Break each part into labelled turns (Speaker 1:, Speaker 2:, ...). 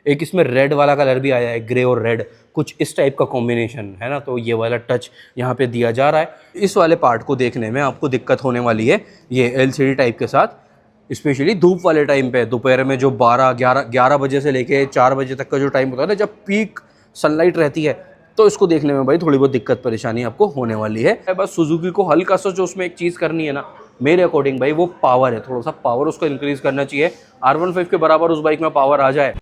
Speaker 1: एक इसमें रेड वाला कलर भी आया है, ग्रे और रेड, कुछ इस टाइप का कॉम्बिनेशन है ना, तो ये वाला टच यहाँ पे दिया जा रहा है। इस वाले पार्ट को देखने में आपको दिक्कत होने वाली है ये LCD टाइप के साथ, स्पेशली धूप वाले टाइम पे, दोपहर में जो 11 बजे से लेके 4 बजे तक का जो टाइम होता है ना, जब पीक सनलाइट रहती है, तो इसको देखने में भाई थोड़ी बहुत दिक्कत परेशानी आपको होने वाली है। बस सुजुकी को हल्का सा जो उसमें एक चीज़ करनी है ना, मेरे अकॉर्डिंग भाई, वो पावर है, थोड़ा सा पावर उसको इंक्रीज करना चाहिए। R15 के बराबर उस बाइक में पावर आ जाए।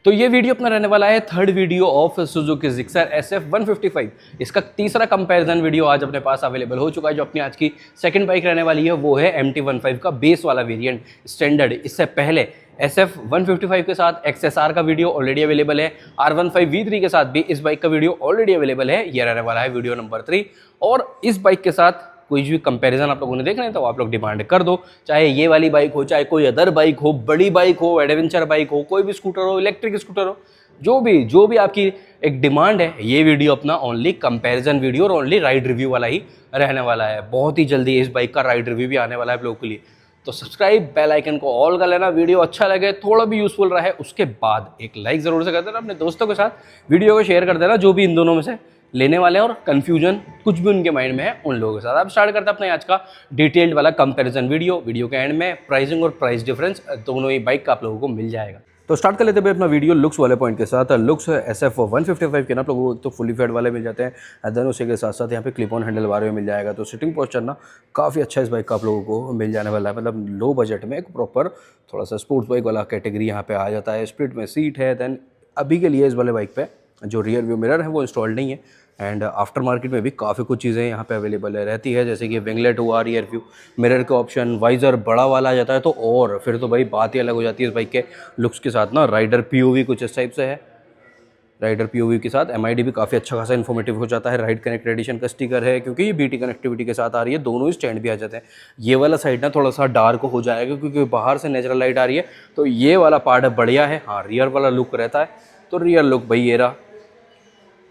Speaker 1: तो ये वीडियो अपना रहने वाला है third video of Suzuki Gixxer SF155। इसका तीसरा कंपैरिजन वीडियो आज अपने पास अवेलेबल हो चुका है। जो अपनी आज की सेकंड बाइक रहने वाली है वो है MT15 का बेस वाला वेरिएंट स्टैंडर्ड। इससे पहले SF155 के साथ XSR का वीडियो ऑलरेडी अवेलेबल है, R15V3 के साथ भी इस बाइक का वीडियो ऑलरेडी अवेलेबल है। ये रहने वाला है वीडियो नंबर 3। और इस बाइक के साथ कोई भी कंपैरिजन आप लोगों ने देखना है तो आप लोग डिमांड कर दो, चाहे ये वाली बाइक हो, चाहे कोई अदर बाइक हो, बड़ी बाइक हो, एडवेंचर बाइक हो, कोई भी स्कूटर हो, इलेक्ट्रिक स्कूटर हो, जो भी आपकी एक डिमांड है, ये वीडियो अपना ओनली कंपैरिजन वीडियो और ओनली राइड रिव्यू वाला ही रहने वाला है। बहुत ही जल्दी इस बाइक का राइड रिव्यू भी आने वाला है आप लोगों के लिए। तो सब्सक्राइब, बेल आइकन को ऑल कर लेना। वीडियो अच्छा लगे, थोड़ा भी यूजफुल रहे, उसके बाद एक लाइक जरूर से कर देना। अपने दोस्तों के साथ वीडियो को शेयर कर देना, जो भी इन दोनों में से लेने वाले हैं और कंफ्यूजन कुछ भी उनके माइंड में है उन लोगों के साथ। अब स्टार्ट करते हैं अपने आज का डिटेल्ड वाला कंपैरिजन वीडियो। वीडियो के एंड में प्राइसिंग और प्राइस डिफरेंस दोनों ही बाइक का आप लोगों को मिल जाएगा। तो स्टार्ट कर लेते हैं अपना वीडियो लुक्स वाले पॉइंट के साथ। लुक्स SF155 के ना आप लोगों को तो फुली फेड वाले मिल जाते हैं, देन उसी के साथ साथ यहाँ पे क्लिप ऑन हैंडल बार में मिल जाएगा। तो सिटिंग पोस्चर ना काफ़ी अच्छा इस बाइक का आप लोगों को मिल जाने वाला है। मतलब लो बजट में एक प्रॉपर थोड़ा सा स्पोर्ट्स बाइक वाला कैटेगरी यहाँ पे आ जाता है। स्प्लिट में सीट है। देन अभी के लिए इस वाले बाइक पे जो रियर व्यू मिरर है वो इंस्टॉल्ड नहीं है। एंड आफ्टर मार्केट में भी काफ़ी कुछ चीज़ें यहाँ पे अवेलेबल रहती है, जैसे कि विंगलेट हुआ, रियर व्यू मिरर के ऑप्शन, वाइजर बड़ा वाला आ जाता है। तो और फिर तो भाई बात ही अलग हो जाती है इस बाइक के लुक्स के साथ ना। राइडर POV कुछ इस टाइप से है। राइडर POV के साथ MID भी काफ़ी अच्छा खासा इन्फॉर्मेटिव हो जाता है। राइड कनेक्ट एडिशन का स्टिकर है, क्योंकि ये BT कनेक्टिविटी के साथ आ रही है। दोनों ही स्टैंड भी आ जाते हैं। ये वाला साइड ना थोड़ा सा डार्क हो जाएगा क्योंकि बाहर से नेचुरल लाइट आ रही है, तो ये वाला पार्ट बढ़िया है। हाँ, रियर वाला लुक रहता है, तो रियर लुक भाई ये रहा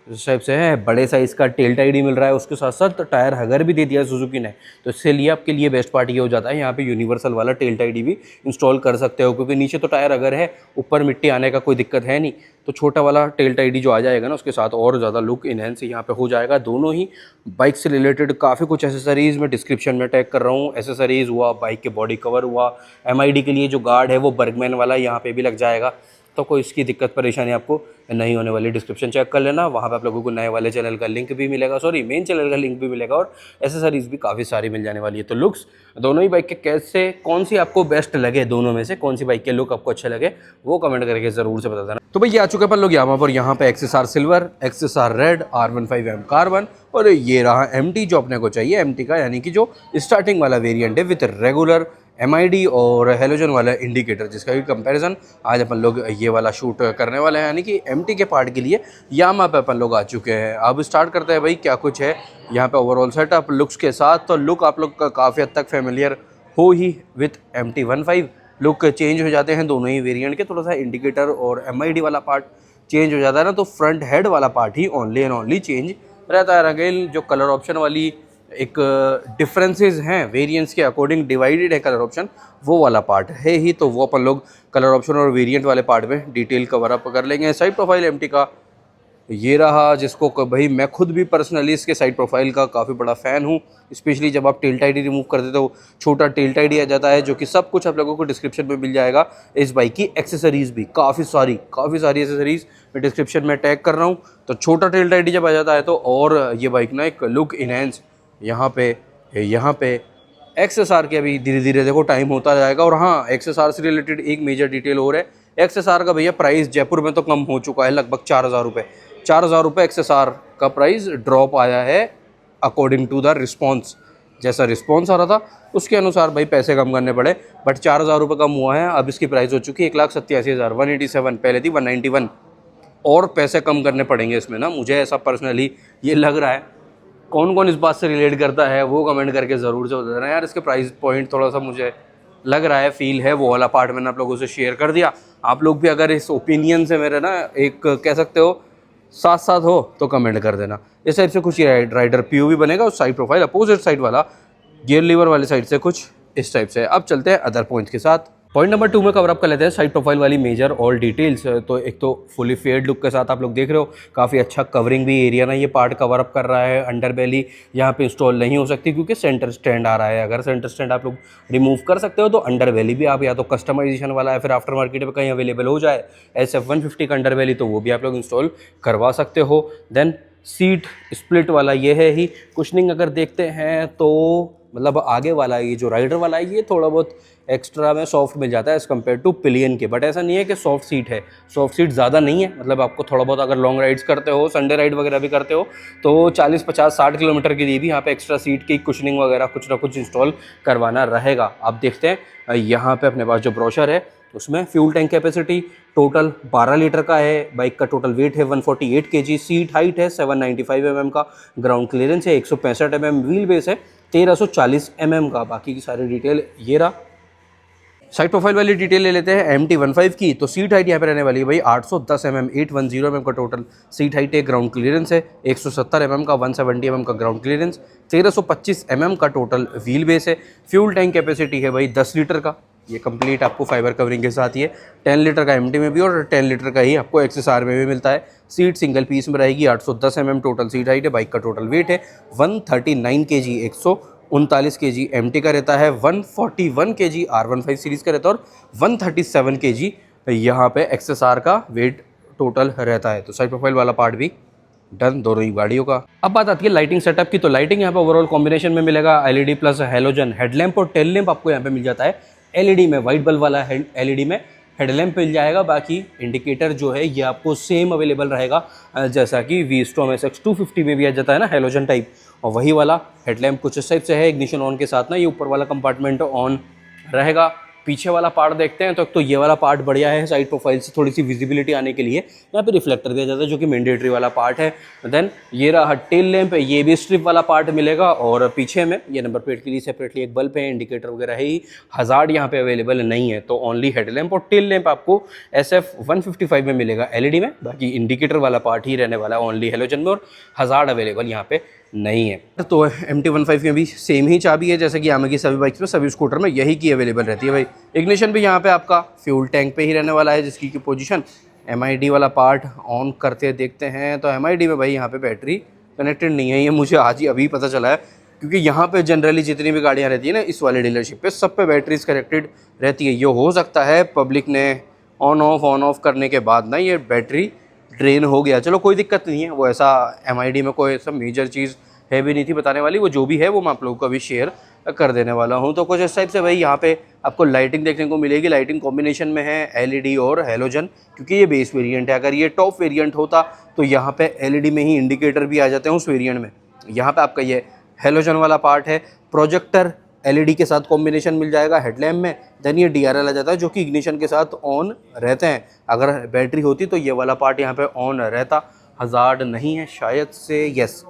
Speaker 1: इस टाइप से है। बड़े साइज़ का टेल टाइड ही मिल रहा है, उसके साथ साथ टायर हगर भी दे दिया सुजुकी ने। तो इससे लिए आपके लिए बेस्ट पार्ट ये हो जाता है, यहाँ पे यूनिवर्सल वाला टेल टाइड भी इंस्टॉल कर सकते हो, क्योंकि नीचे तो टायर हगर है, ऊपर मिट्टी आने का कोई दिक्कत है नहीं। तो छोटा वाला टेल टाइड जो आ जाएगा ना, उसके साथ और ज़्यादा लुक इनहेंस यहाँ पे हो जाएगा। दोनों ही बाइक से रिलेटेड काफ़ी कुछ एसेसरीज़ मैं डिस्क्रिप्शन में टैग कर रहा हूँ। एसेसरीज़ हुआ, बाइक के बॉडी कवर हुआ, MID के लिए जो गार्ड है वो बर्गमैन वाला यहाँ पे भी लग जाएगा। तो कोई इसकी दिक्कत परेशानी आपको नहीं होने वाली। डिस्क्रिप्शन चेक कर लेना, वहाँ पे आप लोगों को नए वाले चैनल का लिंक भी मिलेगा, मेन चैनल का लिंक भी मिलेगा, और एसेसरीज भी काफ़ी सारी मिल जाने वाली है। तो लुक्स दोनों ही बाइक के कैसे, कौन सी आपको बेस्ट लगे, दोनों में से कौन सी बाइक के लुक आपको अच्छे लगे, वो कमेंट करके ज़रूर से बता देना। तो भाई ये आ चुके अपन लोग यहाँ पे XSR silver, XSR red, R15M carbon, और ये रहा MT जो अपने को चाहिए, MT का यानी कि जो स्टार्टिंग वाला वेरियंट है विथ रेगुलर MID और हेलोजन वाला इंडिकेटर, जिसका भी कंपैरिजन आज अपन लोग ये वाला शूट करने वाले हैं। यानी कि MT के पार्ट के लिए यामा पे अपन लोग आ चुके हैं। अब स्टार्ट करते हैं भाई क्या कुछ है यहाँ पे ओवरऑल सेटअप लुक्स के साथ। तो लुक आप लोग का काफ़ी हद तक फेमिलियर हो ही विथ MT15। लुक चेंज हो जाते हैं दोनों ही वेरिएंट के, थोड़ा सा इंडिकेटर और MID वाला पार्ट चेंज हो जाता है ना, तो फ्रंट हेड वाला part he only and only change रहता है। अगेन जो कलर ऑप्शन वाली एक डिफरेंसेस हैं वेरिएंट्स के अकॉर्डिंग डिवाइडेड है कलर ऑप्शन, वो वाला पार्ट है ही, तो वो अपन लोग कलर ऑप्शन और वेरिएंट वाले पार्ट में डिटेल कवर अप कर लेंगे। साइड प्रोफाइल MT का ये रहा, जिसको भाई मैं खुद भी पर्सनली इसके साइड प्रोफाइल का काफ़ी बड़ा फ़ैन हूँ। स्पेशली जब आप टेल टाइड रिमूव कर देते हो, छोटा टेल टाइड ही आ जाता है, जो कि सब कुछ आप लोगों को डिस्क्रिप्शन में मिल जाएगा। इस बाइक की एक्सेसरीज़ भी काफ़ी सारी एक्सेसरीज़ मैं डिस्क्रिप्शन में टैग कर रहा हूँ। तो छोटा टेल टाइड जब आ जाता है तो और ये बाइक ना एक लुक इनहेंस यहाँ पे XSR के अभी धीरे धीरे देखो टाइम होता जाएगा। और हाँ, XSR से रिलेटेड एक मेजर डिटेल और है, XSR का भैया प्राइस जयपुर में तो कम हो चुका है, लगभग 4000 रुपये। 4000 रुपये XSR का प्राइस ड्रॉप आया है अकॉर्डिंग टू द रिस्पॉन्स। जैसा रिस्पॉन्स आ रहा था उसके अनुसार भाई पैसे कम करने पड़े, बट 4000 रुपये कम हुआ है। अब इसकी प्राइस हो चुकी है 1,87,000, 187, पहले थी 191, और पैसे कम करने पड़ेंगे इसमें ना, मुझे ऐसा पर्सनली ये लग रहा है। कौन कौन इस बात से रिलेट करता है वो कमेंट करके ज़रूर से बता देना यार। इसके प्राइस पॉइंट थोड़ा सा मुझे लग रहा है, फील है, वो वाला पार्ट मैंने आप लोगों से शेयर कर दिया। आप लोग भी अगर इस ओपिनियन से मेरे ना एक कह सकते हो साथ हो तो कमेंट कर देना। इस साइड से कुछ राइडर POV बनेगा, उस साइड प्रोफाइल अपोजिट साइड वाला गियर लीवर वाले साइड से कुछ इस टाइप से। अब चलते हैं अदर पॉइंट्स के साथ। पॉइंट नंबर 2 में कवर अप कर लेते हैं साइड प्रोफाइल वाली मेजर ऑल डिटेल्स। तो एक तो फुली फेड लुक के साथ आप लोग देख रहे हो, काफ़ी अच्छा कवरिंग भी एरिया ना ये पार्ट कवर अप कर रहा है। अंडर बेली यहाँ पे इंस्टॉल नहीं हो सकती क्योंकि सेंटर स्टैंड आ रहा है। अगर सेंटर स्टैंड आप लोग रिमूव कर सकते हो तो अंडर बेली भी आप या तो कस्टमाइजेशन वाला है फिर आफ्टर मार्केट में कहीं अवेलेबल हो जाए SF150 का अंडर बेली, तो वो भी आप लोग इंस्टॉल करवा सकते हो। देन सीट स्प्लिट वाला ये है ही। कुशनिंग अगर देखते हैं तो मतलब आगे वाला ये जो राइडर वाला है ये थोड़ा बहुत एक्स्ट्रा में सॉफ्ट मिल जाता है एज़ कम्पेयर टू पिलियन के, बट ऐसा नहीं है कि सॉफ्ट सीट है। सॉफ्ट सीट ज़्यादा नहीं है, मतलब आपको थोड़ा बहुत अगर लॉन्ग राइड्स करते हो, संडे राइड वगैरह भी करते हो तो 40, 50, 60 किलोमीटर के लिए भी यहाँ पे एक्स्ट्रा सीट की कुशनिंग वगैरह कुछ ना कुछ इंस्टॉल करवाना रहेगा। आप देखते हैं यहाँ पे अपने पास जो ब्रोशर है उसमें fuel tank capacity total 12 litre का है। बाइक का टोटल वेट है 148 kg, सीट हाइट है 795 mm का, ग्राउंड क्लियरेंस है 165 mm, व्हील बेस है 1340 mm का। बाकी की सारी डिटेल ये रहा। साइड प्रोफाइल वाली डिटेल ले लेते हैं MT15 की। तो सीट हाइट यहाँ पे रहने वाली है भाई 810 mm, 810 mm का टोटल सीट हाइट है। ग्राउंड क्लियरेंस है 170 mm का, 170 mm का ग्राउंड क्लियरेंस, 1325 mm का टोटल व्हील बेस है। फ्यूल टैंक कैपेसिटी है भाई 10 लीटर का, ये कंप्लीट आपको फाइबर कवरिंग के साथ ही है। 10 लीटर का MT में भी और 10 लीटर का ही आपको XSR में भी मिलता है। सीट सिंगल पीस में रहेगी, 810 mm टोटल सीट हाइट है। बाइक का टोटल वेट है 139 kg, 139 kg MT का रहता है, 141 kg R15 सीरीज़ का रहता है और 137 kg यहाँ पे XSR का वेट टोटल रहता है। तो साइड प्रोफाइल वाला पार्ट भी डन दोनों ही गाड़ियों का। अब बात आती है लाइटिंग सेटअप की। तो लाइटिंग यहाँ पे ओवरऑल कॉम्बिनेशन में मिलेगा LED प्लस हेलोजन। हेडलैम्प और टेल लैम्प आपको यहाँ पे मिल जाता है LED में, वाइट बल्ब वाला LED में हेडलैम्प मिल जाएगा। बाकी इंडिकेटर जो है ये आपको सेम अवेलेबल रहेगा जैसा कि वीस्टॉम SX250 में भी आ जाता है ना हेलोजन टाइप, और वही वाला हेडलैम्प कुछ इस टाइप से है। इग्निशन ऑन के साथ ना ये ऊपर वाला कंपार्टमेंट ऑन रहेगा। पीछे वाला पार्ट देखते हैं तो ये वाला पार्ट बढ़िया है साइड प्रोफाइल से थोड़ी सी विजिबिलिटी आने के लिए यहाँ पे रिफ्लेक्टर दिया जाता है जो कि मैंडेटरी वाला पार्ट है। देन ये रहा टेल लैंप, ये भी स्ट्रिप वाला पार्ट मिलेगा और पीछे में ये नंबर प्लेट के लिए सेपरेटली एक बल्ब है, इंडिकेटर वगैरह है ही। हज़ार्ड यहाँ पे अवेलेबल नहीं है, तो ओनली हेडलैम्प और टेल लैंप आपको SF155 में मिलेगा LED में। बाकी इंडिकेटर वाला पार्ट ही रहने वाला है ओनली हेलोजन में, और हज़ार्ड अवेलेबल यहाँ पे नहीं है। तो MT15 में भी सेम ही चाबी है जैसे कि यामाहा की सभी बाइक्स में, सभी स्कूटर में यही की अवेलेबल रहती है भाई। इग्निशन भी यहाँ पे आपका फ्यूल टैंक पे ही रहने वाला है जिसकी की पोजीशन MID वाला पार्ट ऑन करते देखते हैं तो MID में भाई यहाँ पे बैटरी कनेक्टेड नहीं है। ये मुझे आज ही अभी पता चला है क्योंकि यहाँ पे जनरली जितनी भी गाड़ियाँ रहती है ना इस वाले डीलरशिप पे सब पे बैटरीज कनेक्टेड रहती है। ये हो सकता है पब्लिक ने ऑन ऑफ करने के बाद ना ये बैटरी ड्रेन हो गया, चलो कोई दिक्कत नहीं है। वो ऐसा MID में कोई ऐसा मेजर चीज़ है भी नहीं थी बताने वाली, वो जो भी है वो मैं आप लोगों को अभी शेयर कर देने वाला हूँ। तो कुछ इस टाइप से भाई यहाँ पे आपको लाइटिंग देखने को मिलेगी। लाइटिंग कॉम्बिनेशन में है LED और हेलोजन, क्योंकि ये बेस वेरिएंट है। अगर ये टॉप वेरिएंट होता तो यहाँ पे LED में ही इंडिकेटर भी आ जाते हैं उस वेरिएंट में। यहाँ पे आपका ये हेलोजन वाला पार्ट है। प्रोजेक्टर LED के साथ कॉम्बिनेशन मिल जाएगा हेडलैम्प में। देन ये DRL आ जाता है जो कि इग्निशन के साथ ऑन रहते हैं। अगर बैटरी होती तो ये वाला पार्ट यहाँ पे ऑन रहता। हज़ार्ड नहीं है शायद से, यस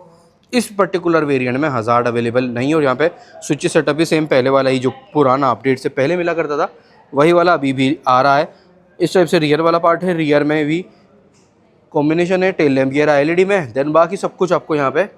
Speaker 1: इस पर्टिकुलर वेरिएंट में हज़ार्ड अवेलेबल नहीं है। और यहाँ पे स्विच सेटअप भी सेम पहले वाला ही जो पुराना अपडेट से पहले मिला करता था वही वाला अभी भी आ रहा है। इस टाइप से रियर वाला पार्ट है, रियर में भी कॉम्बिनेशन है। टेल लैम्प ये रहा LED में। देन बाकी सब कुछ आपको यहाँ पे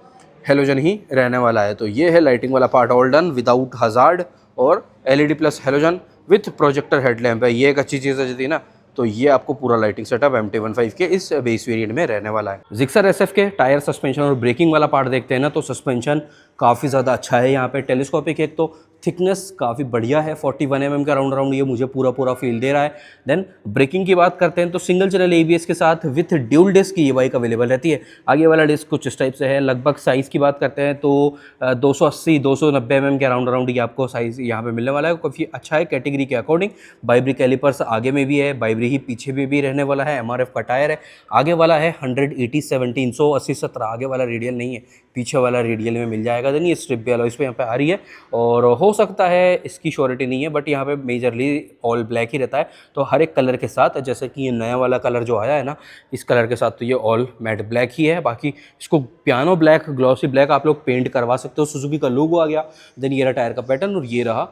Speaker 1: हेलोजन ही रहने वाला है। तो ये है लाइटिंग वाला part all done without hazard और LED plus halogen with projector headlamp है। ये एक अच्छी चीज़ है ना। तो ये आपको पूरा लाइटिंग सेटअप MT15 के इस बेस वेरिएंट में रहने वाला है। जिक्सर SF के टायर, सस्पेंशन और ब्रेकिंग वाला पार्ट देखते हैं ना तो सस्पेंशन काफ़ी ज़्यादा अच्छा है यहाँ पे। टेलीस्कोपिक एक तो थिकनेस काफ़ी बढ़िया है, 41 mm का राउंड ये मुझे पूरा फील दे रहा है। देन ब्रेकिंग की बात करते हैं तो सिंगल चैनल ABS के साथ विथ ड्यूल डिस्क की ये बाइक अवेलेबल रहती है। आगे वाला डिस्क कुछ इस टाइप से है। लगभग साइज़ की बात करते हैं तो 280-290 mm के राउंड ये आपको साइज़ यहाँ पे मिलने वाला है। काफ़ी अच्छा है कैटेगरी के अकॉर्डिंग। बाइब्री कैलिपर्स आगे में भी है, बाइब्री ही पीछे में भी रहने वाला है। MRF का टायर है। आगे वाला है 180/17, 180/17 आगे वाला रेडियल नहीं है, पीछे वाला रेडियल में मिल जाएगा। देन ये स्ट्रिप भी अलॉयज़ पे यहाँ पे आ रही है और हो सकता है इसकी श्योरिटी नहीं है बट यहाँ पे मेजरली ऑल ब्लैक ही रहता है। तो हर एक कलर के साथ, जैसे कि ये नया वाला कलर जो आया है ना इस कलर के साथ तो ये ऑल मैट ब्लैक ही है। बाकी इसको पियानो ब्लैक, ग्लॉसी ब्लैक आप लोग पेंट करवा सकते हो। सुजुकी का लोगो आ गया। देन ये रहा टायर का पैटर्न और ये रहा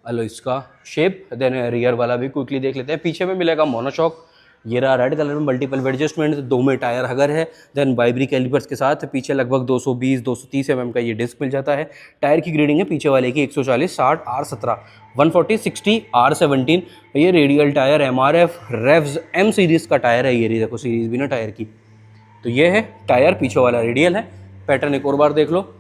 Speaker 1: अलॉयज़ का शेप। देन रियर वाला भी क्विकली देख लेते हैं। पीछे में मिलेगा मोनोशॉक ये रहा रेड कलर में मल्टीपल एडजस्टमेंट, 2 में टायर हगर है, देन वाइब्री कैलिपर्स के साथ पीछे लगभग 220-230 mm का ये डिस्क मिल जाता है। टायर की ग्रेडिंग है पीछे वाले की 140 60 R17 140 60 R17। ये radial tyre MRF रेव्स M series का टायर है, ये देखो सीरीज़ भी ना टायर की। तो ये है टायर, पीछे वाला रेडियल है। पैटर्न एक और बार देख लो,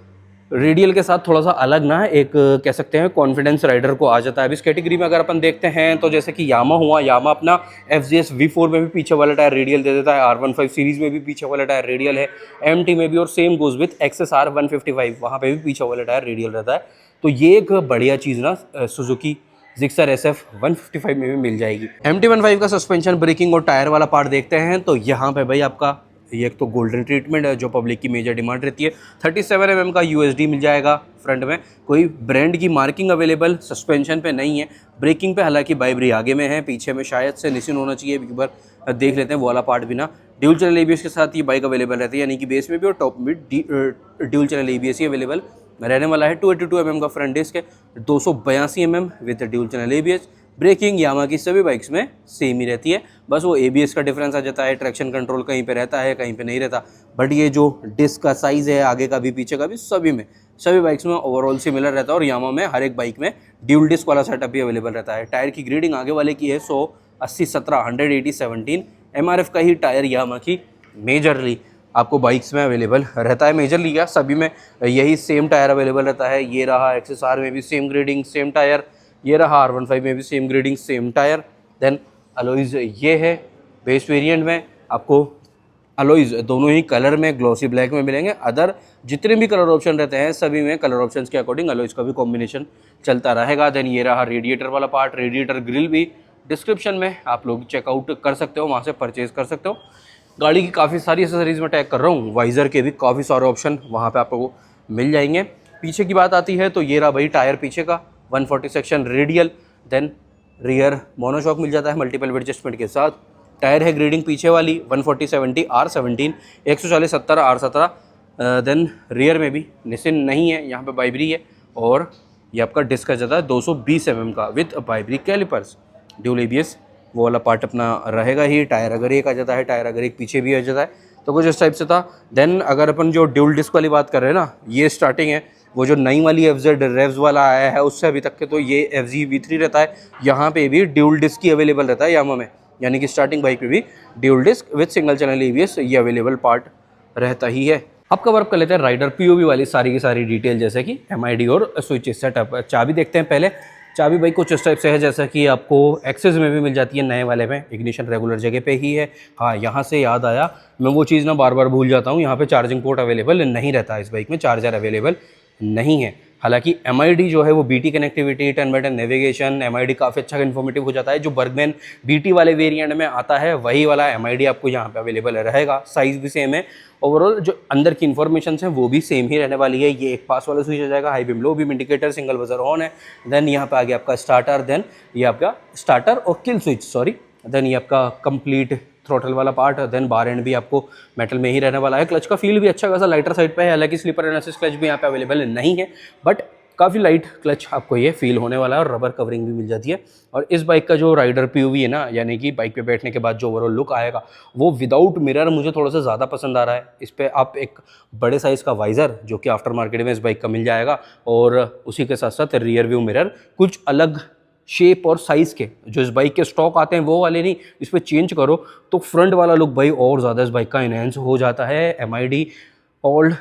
Speaker 1: रेडियल के साथ थोड़ा सा अलग ना है, एक कह सकते हैं कॉन्फिडेंस राइडर को आ जाता है। अब इस कैटेगरी में अगर अपन देखते हैं तो जैसे कि यामा हुआ, यामा अपना FZS V4 में भी पीछे वाला टायर रेडियल दे देता है, R15 सीरीज़ में भी पीछे वाला टायर रेडियल है, MT में भी, और सेम गोज विथ XSR 155 वहाँ पे भी पीछे वाला टायर रेडियल रहता है। तो ये एक बढ़िया चीज़ ना सुजुकी जिक्सर SF 155 में भी मिल जाएगी। MT15 का सस्पेंशन, ब्रेकिंग और टायर वाला पार्ट देखते हैं तो यहाँ पे भाई आपका ये एक तो गोल्डन ट्रीटमेंट है जो पब्लिक की मेजर डिमांड रहती है। 37 mm का USD मिल जाएगा फ्रंट में, कोई ब्रांड की मार्किंग अवेलेबल सस्पेंशन पे नहीं है। ब्रेकिंग पे हालांकि वाइब्री आगे में है, पीछे में शायद से निसिन होना चाहिए, एक बार देख लेते हैं वो वाला पार्ट भी ना। ड्यूल चैनल ABS के साथ ये बाइक अवेलेबल रहती है, यानी कि बेस में भी और टॉप में ड्यूल चैनल ABS ही अवेलेबल रहने वाला है। 282 mm का फ्रंट डिस्क है, 282 mm with dual channel ABS। Braking Yamaha की सभी बाइक्स में सेम ही रहती है, बस वो ABS का डिफरेंस आ जाता है, ट्रैक्शन कंट्रोल कहीं पे रहता है कहीं पे नहीं रहता। बट ये जो डिस्क का साइज़ है आगे का भी पीछे का भी, सभी बाइक्स में ओवरऑल सिमिलर रहता है। और यामा में हर एक बाइक में ड्यूल डिस्क वाला सेटअप भी अवेलेबल रहता है। टायर की ग्रेडिंग आगे वाले की है 180 17 180 17। MRF का ही टायर यामा की मेजरली आपको बाइक्स में अवेलेबल रहता है, मेजरली या सभी में यही सेम टायर अवेलेबल रहता है। ये रहा XSR में भी सेम ग्रेडिंग सेम टायर, ये रहा R15 में भी same grading same tyre. Then alloys ये है बेस वेरिएंट में, आपको अलॉयज़ दोनों ही कलर में ग्लॉसी ब्लैक में मिलेंगे। अदर जितने भी कलर ऑप्शन रहते हैं सभी में कलर ऑप्शंस के अकॉर्डिंग अलॉयज़ का भी कॉम्बिनेशन चलता रहेगा। देन ये रहा रेडिएटर वाला पार्ट, रेडिएटर ग्रिल भी डिस्क्रिप्शन में आप लोग चेकआउट कर सकते हो, वहाँ से परचेज कर सकते हो। गाड़ी की काफ़ी सारी एसेसरीज में टैग कर रहा हूँ, वाइज़र के भी काफ़ी सारे ऑप्शन वहाँ पे आपको मिल जाएंगे। पीछे की बात आती है तो ये रहा भाई टायर पीछे का 140 section radial, then rear monoshock मिल जाता है मल्टीपल एडजस्टमेंट के साथ। टायर है ग्रेडिंग पीछे वाली 140 70 R17 140 70 R17। देन रियर में भी निसिन नहीं है, यहाँ पे वाइब्री है, और ये आपका डिस्क आ जाता है 220 mm का विथ वाइब्री कैलिपर्स। ड्यूल ABS वो वाला पार्ट अपना रहेगा ही। टायर अगर एक आ जाता है, टायर अगर एक पीछे भी आ जाता है, तो कुछ इस टाइप से था। देन अगर अपन जो ड्यूल डिस्क वाली बात कर रहे हैं ना, ये स्टार्टिंग है। वो जो नई वाली FZ रेव्स वाला आया है उससे अभी तक के तो ये FZ V3 रहता है। यहाँ पे भी ड्यूल डिस्क ही अवेलेबल रहता है यामा में, यानी कि स्टार्टिंग बाइक पे भी dual disc with single channel ABS ये अवेलेबल पार्ट रहता ही है। अब कवर अप कर लेते हैं राइडर POV वाली सारी की सारी डिटेल, जैसे कि MID और स्विच सेटअप। चाबी देखते हैं पहले। चाबी भाई कुछ इस टाइप से है जैसा कि आपको एक्सेस में भी मिल जाती है, नए वाले में इग्निशन रेगुलर जगह पे ही है। हाँ, यहाँ से याद आया, मैं वो चीज़ ना बार बार भूल जाता हूँ, यहाँ पे चार्जिंग पोर्ट अवेलेबल नहीं रहता, इस बाइक में चार्जर अवेलेबल नहीं है। हालांकि MID जो है वो BT connectivity, 10x10 navigation, MID काफ़ी अच्छा इन्फॉर्मेटिव हो जाता है। जो बर्गमैन BT वाले वेरिएंट में आता है वही वाला MID आपको यहाँ पे अवेलेबल रहेगा। साइज़ भी सेम है, ओवरऑल जो अंदर की इन्फॉर्मेशन है वो भी सेम ही रहने वाली है। ये एक पास वाला स्विच आ जाएगा, high beam low beam indicator, single buzzer on है। देन यहाँ पे आ गया आपका स्टार्टर, देन ये आपका स्टार्टर और किल स्विच, सॉरी। देन ये आपका कंप्लीट थ्रोटल वाला पार्ट, देन बार एंड भी आपको मेटल में ही रहने वाला है। क्लच का फील भी अच्छा खासा लाइटर साइड पे है, हालांकि स्लीपर एंड असिस्ट क्लच भी यहाँ पे अवेलेबल नहीं है, बट काफ़ी लाइट क्लच आपको ये फील होने वाला है, और रबर कवरिंग भी मिल जाती है। और इस बाइक का जो राइडर POV है ना, यानी कि बाइक पे बैठने के बाद जो ओवरऑल लुक आएगा वो विदाउट मिरर मुझे थोड़ा सा ज़्यादा पसंद आ रहा है। इस पर आप एक बड़े साइज़ का वाइज़र जो कि आफ्टर मार्केट में इस बाइक का मिल जाएगा, और उसी के साथ साथ रियर व्यू मिरर कुछ अलग शेप और साइज़ के जो इस बाइक के स्टॉक आते हैं वो वाले नहीं, इस पर चेंज करो तो फ्रंट वाला लुक भाई और ज़्यादा इस बाइक का इनहेंस हो जाता है। MID ऑल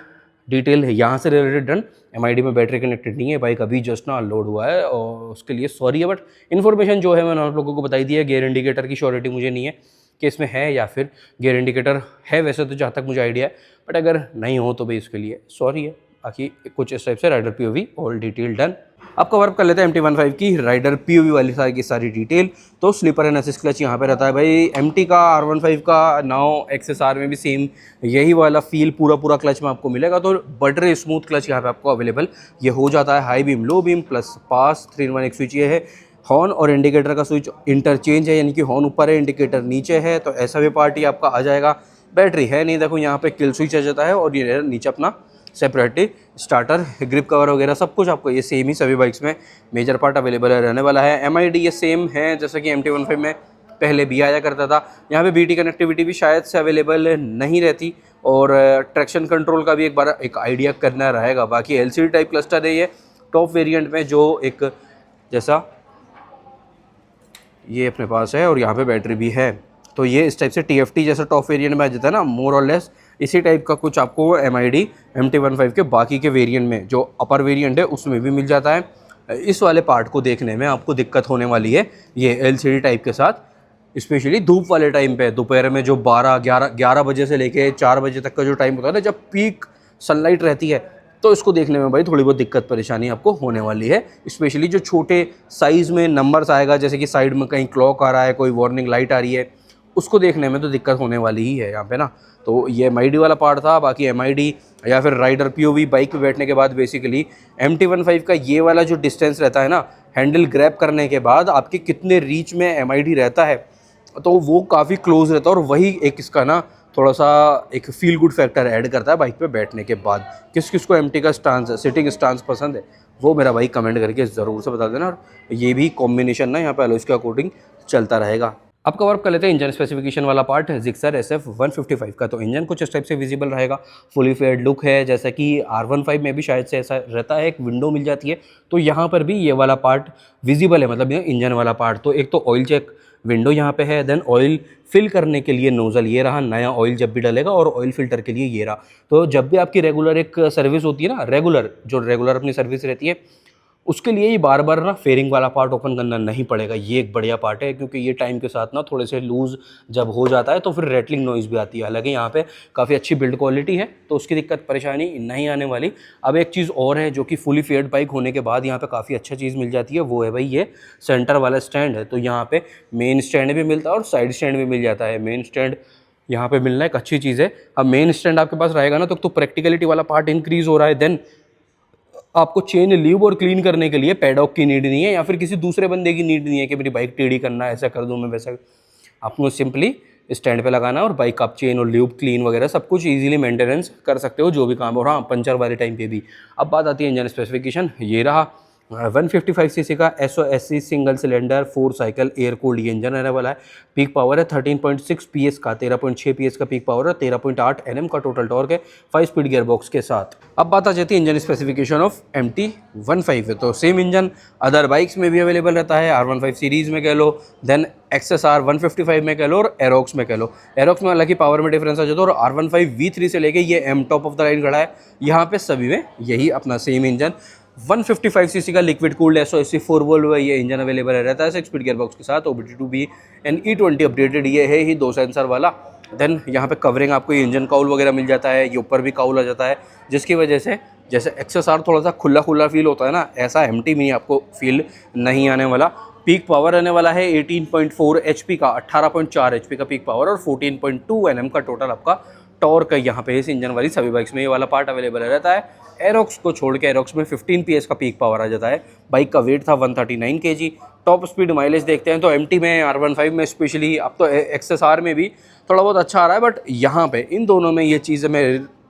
Speaker 1: डिटेल है यहाँ से रिलेटेड डन। MID में बैटरी कनेक्टेड नहीं है, बाइक अभी जस्ट ना लोड हुआ है और उसके लिए सॉरी है, बट इन्फॉर्मेशन जो है मैंने आप लोगों को बताई दी है। गियर इंडिकेटर की श्योरिटी मुझे नहीं है कि इसमें है या फिर गियर इंडिकेटर है, वैसे तो जहाँ तक मुझे आइडिया है, बट अगर नहीं हो तो भाई उसके लिए सॉरी है। बाकी कुछ इस टाइप से rider POV all detail done. अब कवर अप कर लेते हैं MT15 की राइडर POV वाली सारी की सारी डिटेल। तो स्लीपर एंड असिस्ट क्लच यहाँ पे रहता है भाई MT का, R15 का, नाउ XSR में भी सेम यही वाला फील पूरा क्लच में आपको मिलेगा। तो बटर स्मूथ क्लच यहाँ पे आपको अवेलेबल ये हो जाता है। High beam low beam plus pass 3-in-1 एक स्विच ये है। हॉर्न और इंडिकेटर का स्विच इंटरचेंज है, यानी कि हॉर्न ऊपर है इंडिकेटर नीचे है, तो ऐसा भी पार्टी आपका आ जाएगा। बैटरी है नहीं, देखो यहाँ पे किल स्विच आ जाता है, और ये नीचे अपना सेपरेटली स्टार्टर, ग्रिप कवर वगैरह सब कुछ आपको ये सेम ही सभी बाइक्स में मेजर पार्ट अवेलेबल रहने वाला है। MID ये सेम है जैसा कि MT15 में पहले भी आया करता था। यहाँ पे BT कनेक्टिविटी भी शायद से अवेलेबल नहीं रहती, और ट्रैक्शन कंट्रोल का भी एक बार एक आइडिया करना रहेगा। बाकी LCD टाइप क्लस्टर है ये टॉप वेरिएंट में, जो एक जैसा ये अपने पास है, और यहाँ पे बैटरी भी है। तो ये इस टाइप से TFT जैसा टॉप वेरिएंट में आ जाता है ना, मोर और लेस इसी टाइप का कुछ आपको MID MT15 के बाकी के वेरिएंट में, जो अपर वेरिएंट है उसमें भी मिल जाता है। इस वाले पार्ट को देखने में आपको दिक्कत होने वाली है ये LCD टाइप के साथ, स्पेशली धूप वाले टाइम पे, दोपहर में जो 11 बजे से लेके 4 बजे तक का जो टाइम होता है ना, जब पीक सनलाइट रहती है, तो इसको देखने में भाई थोड़ी बहुत दिक्कत परेशानी आपको होने वाली है। स्पेशली जो छोटे साइज़ में नंबर्स आएगा, जैसे कि साइड में कहीं क्लॉक आ रहा है, कोई वार्निंग लाइट आ रही है, उसको देखने में तो दिक्कत होने वाली ही है यहाँ पे ना। तो ये MID वाला पार्ट था। बाकी MID या फिर राइडर POV बाइक पे बैठने के बाद बेसिकली MT15 का ये वाला जो डिस्टेंस रहता है ना, हैंडल ग्रैब करने के बाद आपके कितने रीच में MID रहता है, तो वो काफ़ी क्लोज रहता है, और वही एक इसका ना थोड़ा सा एक फील गुड फैक्टर ऐड करता है बाइक पे बैठने के बाद। किस किस को MT का स्टांस, सिटिंग स्टांस पसंद है, वो मेरा भाई कमेंट करके ज़रूर से बता देना। और ये भी कॉम्बिनेशन ना यहाँ पे अलॉयज़ के अकॉर्डिंग चलता रहेगा। अब कवर कर लेते हैं इंजन स्पेसिफिकेशन वाला पार्ट जिक्सर SF 155 का। तो इंजन कुछ इस टाइप से विजिबल रहेगा, फुली फेयर्ड लुक है, जैसा कि R15 में भी शायद से ऐसा रहता है, एक विंडो मिल जाती है। तो यहाँ पर भी ये वाला पार्ट विजिबल है, मतलब ये इंजन वाला पार्ट। तो एक तो ऑयल चेक विंडो यहाँ पे है, देन ऑयल फिल करने के लिए नोज़ल ये रहा, नया ऑयल जब भी डलेगा, और ऑयल फिल्टर के लिए ये रहा। तो जब भी आपकी रेगुलर एक सर्विस होती है ना, रेगुलर अपनी सर्विस रहती है, उसके लिए ये बार बार ना फेयरिंग वाला पार्ट ओपन करना नहीं पड़ेगा। ये एक बढ़िया पार्ट है, क्योंकि ये टाइम के साथ ना थोड़े से लूज़ जब हो जाता है तो फिर रेटलिंग नॉइज़ भी आती है। हालांकि यहाँ पे काफ़ी अच्छी बिल्ड क्वालिटी है, तो उसकी दिक्कत परेशानी नहीं आने वाली। अब एक चीज़ और है जो कि फुली फेयर्ड बाइक होने के बाद यहाँ पे काफ़ी अच्छा चीज़ मिल जाती है, वो है भाई ये सेंटर वाला स्टैंड है। तो यहाँ पे मेन स्टैंड भी मिलता है और साइड स्टैंड भी मिल जाता है। मेन स्टैंड यहाँ पे मिलना एक अच्छी चीज़ है। अब मेन स्टैंड आपके पास रहेगा ना, तो प्रैक्टिकलिटी वाला पार्ट इंक्रीज़ हो रहा है। देन आपको चेन लीव और क्लीन करने के लिए पैडॉक की नीड नहीं है, या फिर किसी दूसरे बंदे की नीड नहीं है कि मेरी बाइक टेढ़ी करना है, ऐसा कर दूँ मैं वैसा। आपको सिंपली स्टैंड पे लगाना और बाइक आप चेन और ल्यूब क्लीन वगैरह सब कुछ इजीली मेंटेनेंस कर सकते हो, जो भी काम हो रहा। हाँ, पंचर वाले टाइम पे भी। अब बात आती है इंजन स्पेसिफिकेशन, ये रहा 155cc का SOSC single cylinder 4 cycle air cooled engine रहने वाला है। पीक पावर है 13.6 PS का, 13.6 PS का पीक पावर है, 13.8 Nm का टोटल टॉर्क है 5 स्पीड गियर बॉक्स के साथ। अब बात आ जाती है इंजन स्पेसिफिकेशन ऑफ MT15 है। तो सेम इंजन अदर बाइक्स में भी अवेलेबल रहता है, R15 सीरीज़ में कह लो, देन XSR 155 में कह लो, और एरोक्स में कह लो। एरोक्स में हालांकि पावर में डिफरेंस आ जाता है, और R15 V3 से लेके ये M top of the line खड़ा है, यहाँ पे सभी में यही अपना सेम इंजन 155cc का लिक्विड कूल्ड SOSC 4 वोल्व ये इंजन अवेलेबल रहता है 6 स्पीड गियर बॉक्स के साथ। OBD2B एंड E20 अपडेटेड ये है ही 2 सेंसर वाला। देन यहाँ पे कवरिंग आपको ये इंजन काउल वगैरह मिल जाता है, ये ऊपर भी काउल आ जाता है, जिसकी वजह से जैसे XSR थोड़ा सा खुला खुला फील होता है ना, ऐसा MT में आपको फील नहीं आने वाला। पीक पावर रहने वाला है 18.4 HP का, 18.4 HP का पीक पावर, और 14.2 Nm का टोटल आपका टॉर्क यहाँ पे इस इंजन वाली सभी बाइक्स में ये वाला पार्ट अवेलेबल रहता है। एरोक्स को छोड़ के एरोक्स में 15 PS का पीक पावर आ जाता है। बाइक का वेट था 139 kg। टॉप स्पीड माइलेज देखते हैं तो MT में, R15 में स्पेशली, अब तो XSR में भी थोड़ा बहुत अच्छा आ रहा है, बट यहाँ पे इन दोनों में ये चीज़ें मैं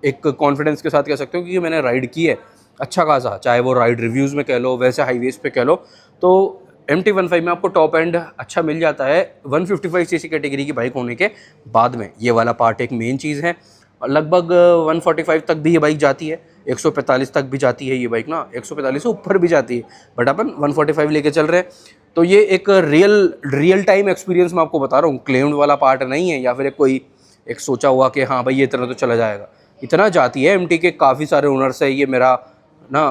Speaker 1: एक कॉन्फिडेंस के साथ कह सकता हूँ, क्योंकि मैंने राइड की है अच्छा खासा, चाहे वो राइड रिव्यूज़ में कह लो, वैसे हाईवेज़ पे कह लो। तो MT15 में आपको टॉप एंड अच्छा मिल जाता है 155cc कैटेगरी की बाइक होने के बाद में। ये वाला पार्ट एक मेन चीज़ है। लगभग 145 तक भी ये बाइक जाती है, 145 तक भी जाती है ये बाइक ना, 145 से ऊपर भी जाती है, बट अपन 145 लेके चल रहे हैं। तो ये एक रियल टाइम एक्सपीरियंस मैं आपको बता रहा हूँ, क्लेम्ड वाला पार्ट नहीं है, या फिर कोई एक सोचा हुआ कि हाँ भाई ये इतना तो चला जाएगा। इतना जाती है MT के काफ़ी सारे ओनर्स है, ये मेरा ना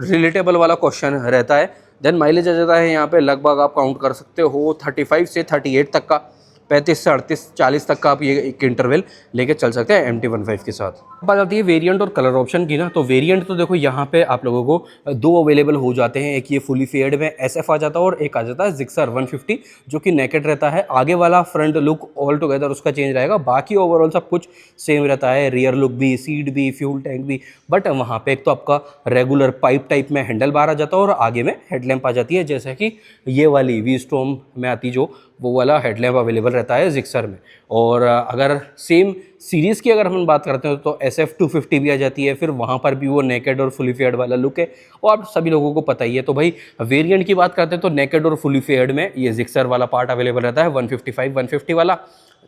Speaker 1: रिलेटेबल वाला क्वेश्चन रहता है। देन माइलेज आ जाता है यहाँ पे, लगभग आप काउंट कर सकते हो 35 से 38 तक का, 35 से 38 40 तक का आप ये एक इंटरवल लेके चल सकते हैं MT15 के साथ। बात आती है वेरिएंट और कलर ऑप्शन की ना, तो वेरिएंट तो देखो यहाँ पे आप लोगों को 2 अवेलेबल हो जाते हैं। एक ये फुली फेयर्ड में SF आ जाता है, और एक आ जाता है जिक्सर 150 जो कि नेकेड रहता है। आगे वाला फ्रंट लुक ऑल टुगेदर उसका चेंज रहेगा, बाकी ओवरऑल सब कुछ सेम रहता है, रियर लुक भी, सीट भी, फ्यूल टैंक भी। बट वहाँ पे एक तो आपका रेगुलर पाइप टाइप में हैंडल बार आ जाता है, और आगे में हेडलैम्प आ जाती है, जैसे कि ये वाली V-Storm में आती जो वो वाला हेडलैम्प अवेलेबल रहता है जिक्सर में। और अगर सेम सीरीज़ की अगर हम बात करते हैं तो SF250 भी आ जाती है, फिर वहाँ पर भी वो नेकेड और फुली फेयर्ड वाला लुक है, वो आप सभी लोगों को पता ही है। तो भाई वेरिएंट की बात करते हैं तो नेकेड और फुली फेयर्ड में ये जिक्सर वाला पार्ट अवेलेबल रहता है 155 150 वाला,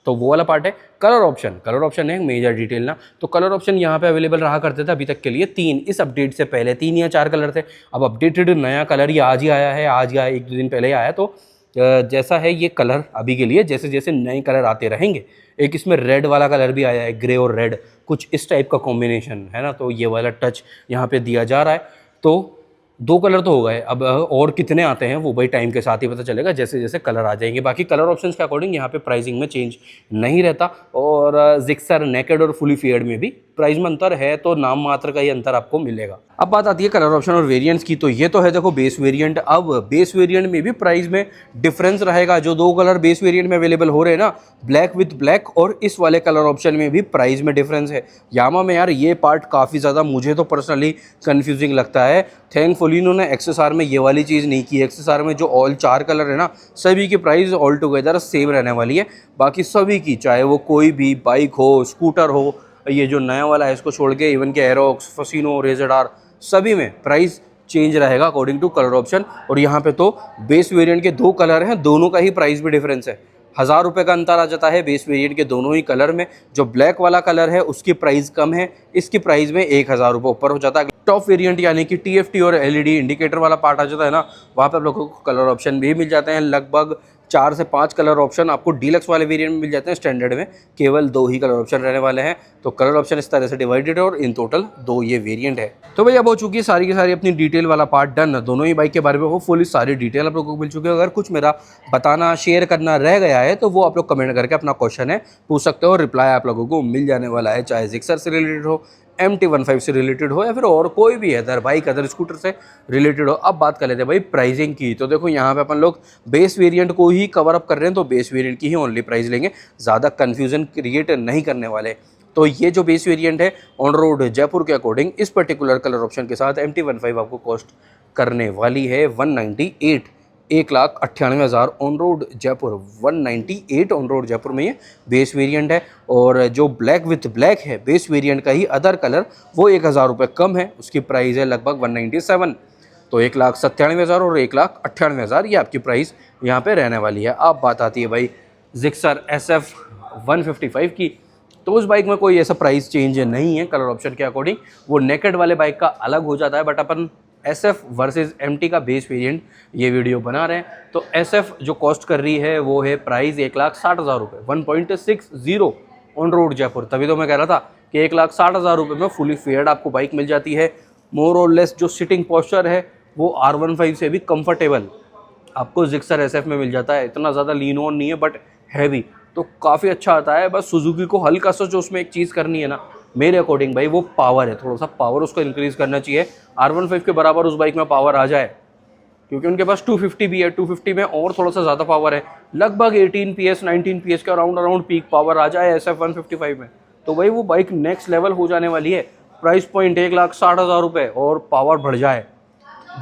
Speaker 1: तो वो वाला पार्ट है। कलर ऑप्शन है मेजर डिटेल ना, तो कलर ऑप्शन यहाँ पे अवेलेबल रहा करते थे अभी तक के लिए 3, इस अपडेट से पहले 3 या 4 कलर थे। अब अपडेटेड नया कलर ये आज ही आया है, आज या 1-2 दिन पहले ही आया। तो जैसा है ये कलर अभी के लिए, जैसे जैसे नए कलर आते रहेंगे, एक इसमें रेड वाला कलर भी आया है, ग्रे और रेड कुछ इस टाइप का कॉम्बिनेशन है ना, तो ये वाला टच यहाँ पे दिया जा रहा है। तो 2 कलर तो हो गए, अब और कितने आते हैं वो भाई टाइम के साथ ही पता चलेगा, जैसे जैसे कलर आ जाएंगे। बाकी कलर ऑप्शंस के अकॉर्डिंग यहाँ पे प्राइसिंग में चेंज नहीं रहता, और जिक्सर नेकेड और फुली फेयर्ड में भी प्राइस में अंतर है, तो नाम मात्र का ही अंतर आपको मिलेगा। अब बात आती है कलर ऑप्शन और वेरिएंट्स की, तो ये तो है देखो बेस वेरिएंट। अब बेस वेरिएंट में भी प्राइस में डिफरेंस रहेगा। जो 2 कलर बेस वेरिएंट में अवेलेबल हो रहे हैं ना, ब्लैक विथ ब्लैक, और इस वाले कलर ऑप्शन में भी प्राइस में डिफरेंस है। यामा में यार ये पार्ट काफ़ी ज़्यादा मुझे तो पर्सनली कन्फ्यूजिंग लगता है। थैंकफुली इन्होंने XSR में ये वाली चीज़ नहीं की। XSR में जो ऑल 4 कलर है ना, सभी की प्राइस ऑल टुगेदर सेम रहने वाली है। बाकी सभी की, चाहे वो कोई भी बाइक हो, स्कूटर हो, ये जो नया वाला है इसको छोड़ के इवन के एरोक्स, फसीनो, रेजर, सभी में प्राइस चेंज रहेगा अकॉर्डिंग टू कलर ऑप्शन। और यहाँ पे तो बेस वेरिएंट के 2 कलर हैं, दोनों का ही प्राइस में डिफरेंस है। 1000 रुपये का अंतर आ जाता है बेस वेरिएंट के दोनों ही कलर में। जो ब्लैक वाला कलर है उसकी प्राइस कम है, इसकी प्राइस में 1000 रुपये ऊपर हो जाता है। टॉप वेरिएंट यानी कि TFT और LED इंडिकेटर वाला पार्ट आ जाता है ना, वहाँ पर आप लोगों को कलर ऑप्शन भी मिल जाते हैं। लगभग 4 से 5 कलर ऑप्शन आपको डीलक्स वाले वेरिएंट में मिल जाते हैं। स्टैंडर्ड में केवल 2 ही कलर ऑप्शन रहने वाले हैं। तो कलर ऑप्शन इस तरह से डिवाइडेड है, और इन टोटल 2 ये वेरिएंट है। तो भाई अब हो चुकी है सारी की सारी अपनी डिटेल वाला पार्ट डन। दोनों ही बाइक के बारे में हो फुली सारी डिटेल आप लोगों को मिल चुकी है। अगर कुछ मेरा बताना, शेयर करना रह गया है तो वो आप लोग कमेंट करके अपना क्वेश्चन है पूछ सकते हो, रिप्लाई आप लोगों को मिल जाने वाला है। चाहे जिक्सर से रिलेटेड हो, MT-15 से रिलेटेड हो, या फिर और कोई भी अदर बाइक, अदर स्कूटर से रिलेटेड हो। अब बात कर लेते हैं भाई प्राइसिंग की। तो देखो यहाँ पे अपन लोग बेस वेरिएंट को ही कवर अप कर रहे हैं, तो बेस वेरिएंट की ही ओनली प्राइस लेंगे, ज़्यादा कन्फ्यूजन क्रिएट नहीं करने वाले। तो ये जो बेस वेरिएंट है ऑन रोड जयपुर के अकॉर्डिंग इस पर्टिकुलर कलर ऑप्शन के साथ MT-15 आपको कॉस्ट करने वाली है 198, 1,98,000 on road Jaipur. 198 on road Jaipur में ये बेस वेरिएंट है। और जो ब्लैक विथ ब्लैक है बेस वेरिएंट का ही अदर कलर, वो 1000 रुपये कम है, उसकी प्राइस है लगभग 197। तो 1,97,000 और 1,98,000 ये आपकी प्राइस यहाँ पे रहने वाली है। अब बात आती है भाई जिक्सर SF155 की, तो उस बाइक में कोई ऐसा प्राइस चेंज नहीं है कलर ऑप्शन के अकॉर्डिंग। वो नेकेड वाले बाइक का अलग हो जाता है, but upon SF versus MT का बेस वेरिएंट ये वीडियो बना रहे हैं। तो SF जो कॉस्ट कर रही है वो है प्राइस 1,60,000 रुपये, 1.60 ऑन रोड जयपुर। तभी तो मैं कह रहा था कि 1,60,000 रुपये में फुली फेयर्ड आपको बाइक मिल जाती है। मोर और लेस जो सिटिंग पोस्चर है वो R15 से भी कंफर्टेबल आपको जिक्सर SF में मिल जाता है। इतना ज़्यादा लीन ऑन नहीं है, बट हैवी तो काफ़ी अच्छा आता है। बस सुजुकी को हल्का सा जो उसमें एक चीज़ करनी है ना, मेरे अकॉर्डिंग भाई, वो पावर है। थोड़ा सा पावर उसको इंक्रीज़ करना चाहिए। R15 के बराबर उस बाइक में पावर आ जाए, क्योंकि उनके पास 250 भी है। 250 में और थोड़ा सा ज़्यादा पावर है, लगभग 18 PS 19 PS के अराउंड पीक पावर आ जाए SF155 में, तो भाई वो बाइक नेक्स्ट लेवल हो जाने वाली है। प्राइस पॉइंट 1,60,000 रुपये और पावर बढ़ जाए,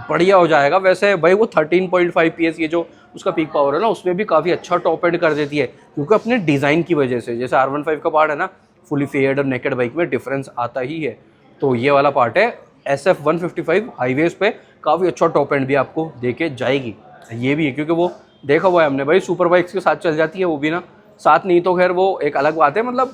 Speaker 1: बढ़िया हो जाएगा। वैसे भाई वो 13.5 PS ये जो उसका पीक पावर है ना, उसमें भी काफ़ी अच्छा टॉप एंड कर देती है, क्योंकि अपने डिज़ाइन की वजह से। जैसे R15 का पार्ट है ना, फुली फेयर्ड और नेकेड बाइक में डिफरेंस आता ही है। तो ये वाला पार्ट है SF155 हाईवेज पे काफ़ी अच्छा टॉप एंड भी आपको देके जाएगी। ये भी है क्योंकि वो देखा हुआ है हमने भाई, सुपर बाइक्स के साथ चल जाती है वो भी ना, साथ नहीं तो खैर वो एक अलग बात है। मतलब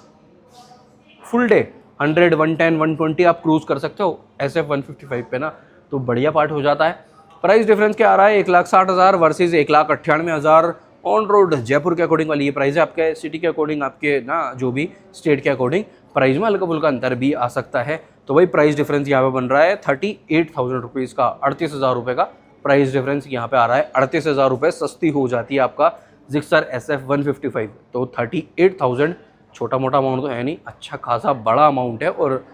Speaker 1: फुल डे 100, 110, 120 आप क्रूज़ कर सकते हो SF155 पे ना, तो बढ़िया पार्ट हो जाता है। प्राइस डिफरेंस क्या आ रहा है, 1,60,000 वर्सेस 1,98,000 ऑन रोड जयपुर के अकॉर्डिंग वाली ये प्राइस है। आपके सिटी के अकॉर्डिंग, आपके ना जो भी स्टेट के अकॉर्डिंग प्राइस में हल्का फुल्का अंतर भी आ सकता है। तो भाई प्राइस डिफरेंस यहाँ पे बन रहा है 38,000 रुपीज़ का, 38,000 रुपये का प्राइस डिफरेंस यहाँ पे आ रहा है। 38,000 रुपये सस्ती हो जाती है आपका जिक्सर SF155। तो 38,000 छोटा मोटा अमाउंट तो है नहीं, अच्छा खासा बड़ा अमाउंट है, और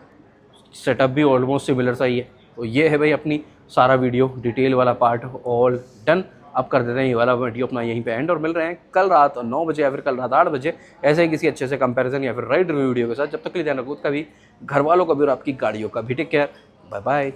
Speaker 1: सेटअप भी ऑलमोस्ट सिमिलर सा ही है। तो ये है भाई अपनी सारा वीडियो डिटेल वाला पार्ट ऑल डन। अब कर देते हैं ये वाला वीडियो अपना यहीं पे एंड, और मिल रहे हैं कल रात 9 बजे या फिर कल रात 8 बजे ऐसे ही किसी अच्छे से कंपैरिजन या फिर राइड रिव्यू वीडियो के साथ। जब तक के लिए ध्यान रखो, कभी घर वालों का भी और आपकी गाड़ियों का भी। Take care, bye bye.